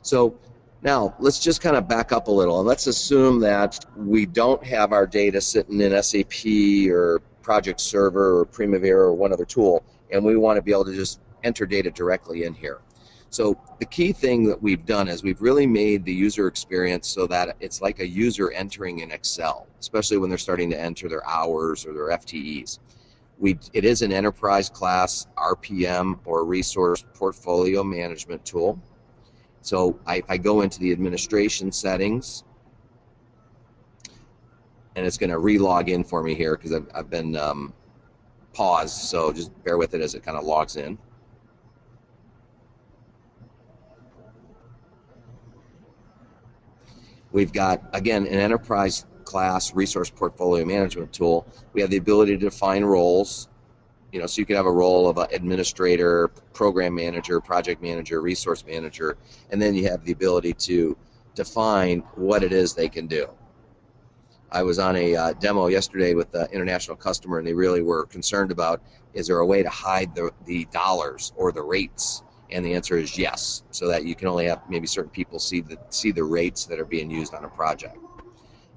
So now let's just kind of back up a little, and let's assume that we don't have our data sitting in SAP or Project Server or Primavera or one other tool, and we want to be able to just enter data directly in here. So the key thing that we've done is we've really made the user experience so that it's like a user entering in Excel, especially when they're starting to enter their hours or their FTEs. It is an enterprise class RPM, or resource portfolio management tool. So I go into the administration settings, and it's going to re-log in for me here because I've been paused, so just bear with it as it kind of logs in. We've got, again, an enterprise class resource portfolio management tool. We have the ability to define roles, so you could have a role of an administrator, program manager, project manager, resource manager, and then you have the ability to define what it is they can do. I was on a demo yesterday with an international customer, and they really were concerned about, is there a way to hide the dollars or the rates? And the answer is yes, so that you can only have maybe certain people see the rates that are being used on a project.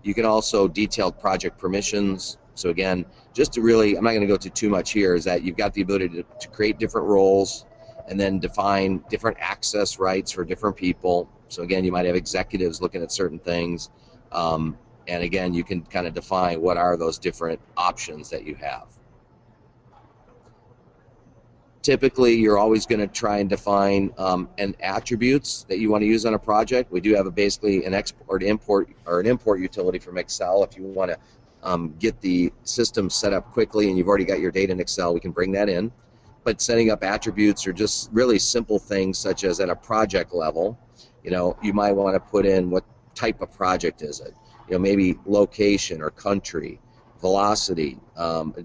You can also detail project permissions. So again, just to really, I'm not going to go to too much here, is that you've got the ability to create different roles and then define different access rights for different people. So again, you might have executives looking at certain things. And again, you can kind of define what are those different options that you have. Typically, you're always going to try and define an attributes that you want to use on a project. We do have basically an export import or an import utility from Excel. If you want to get the system set up quickly and you've already got your data in Excel, we can bring that in. But setting up attributes are just really simple things, such as at a project level, you might want to put in what type of project is it. Maybe location or country, velocity,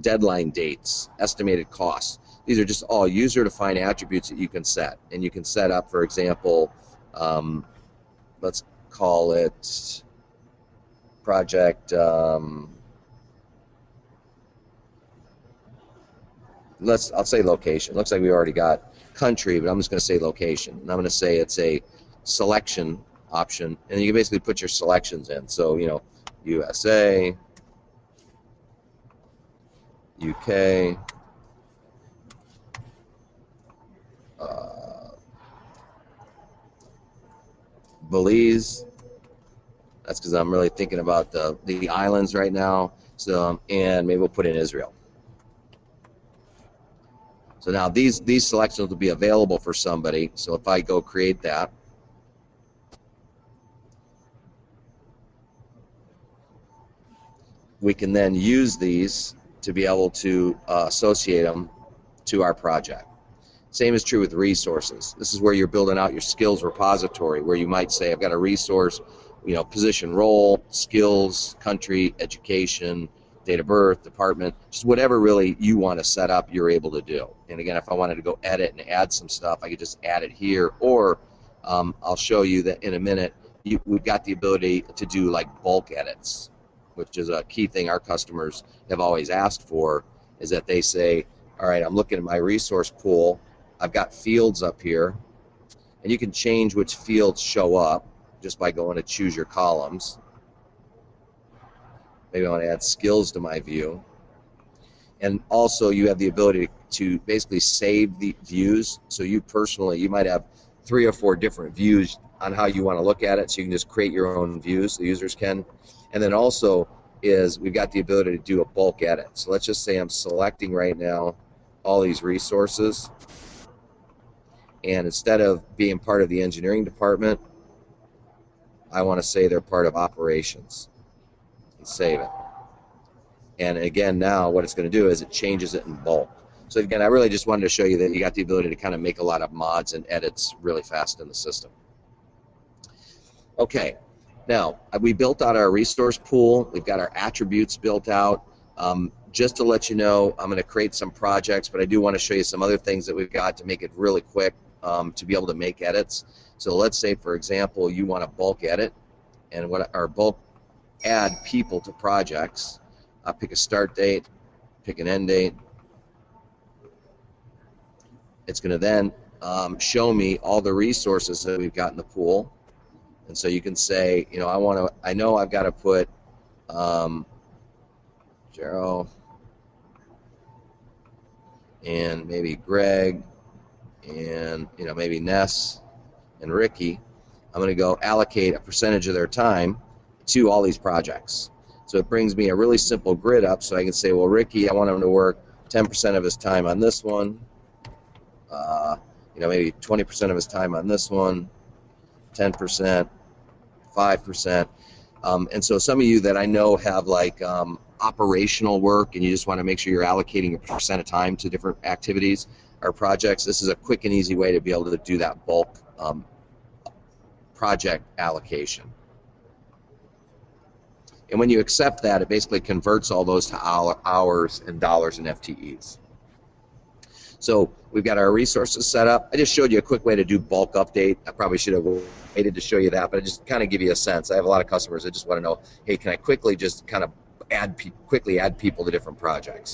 deadline dates, estimated costs. These are just all user-defined attributes that you can set. And you can set up, for example, let's call it project, I'll say location. Looks like we already got country, but I'm just going to say location. And I'm going to say it's a selection option, and you can basically put your selections in. So, USA, UK, Belize. That's because I'm really thinking about the islands right now. So, and maybe we'll put in Israel. So now these selections will be available for somebody. So if I go create that, we can then use these to be able to associate them to our project. Same is true with resources. This is where you're building out your skills repository, where you might say, I've got a resource, position, role, skills, country, education, date of birth, department, just whatever really you want to set up, you're able to do. And again, if I wanted to go edit and add some stuff, I could just add it here, or I'll show you that in a minute, we've got the ability to do like bulk edits, which is a key thing our customers have always asked for, is that they say, all right, I'm looking at my resource pool, I've got fields up here, and you can change which fields show up just by going to choose your columns. Maybe I want to add skills to my view. And also you have the ability to basically save the views. So you personally, you might have 3 or 4 different views on how you want to look at it, so you can just create your own views, the users can. And then also we've got the ability to do a bulk edit. So let's just say I'm selecting right now all these resources, and instead of being part of the engineering department, I want to say they're part of operations, and save it. And again, now what it's going to do is it changes it in bulk. So again, I really just wanted to show you that you got the ability to kind of make a lot of mods and edits really fast in the system. Okay, now we built out our resource pool. We've got our attributes built out. Just to let you know, I'm going to create some projects, but I do want to show you some other things that we've got to make it really quick to be able to make edits. So let's say, for example, you want to bulk edit, and bulk add people to projects. I'll pick a start date, pick an end date. It's going to then show me all the resources that we've got in the pool. And so you can say, you know, I know I've got to put Gerald and maybe Greg and, you know, maybe Ness and Ricky. I'm going to go allocate a percentage of their time to all these projects. So it brings me a really simple grid up, so I can say, well, Ricky, I want him to work 10% of his time on this one, you know, maybe 20% of his time on this one, 10%, 5%. And so some of you that I know have like operational work and you just want to make sure you're allocating a percent of time to different activities or projects, this is a quick and easy way to be able to do that bulk project allocation. And when you accept that, it basically converts all those to hours and dollars and FTEs. So we've got our resources set up. I just showed you a quick way to do bulk update. I probably should have waited to show you that, but I just kind of give you a sense. I have a lot of customers that just want to know, hey, can I quickly just kind of quickly add people to different projects?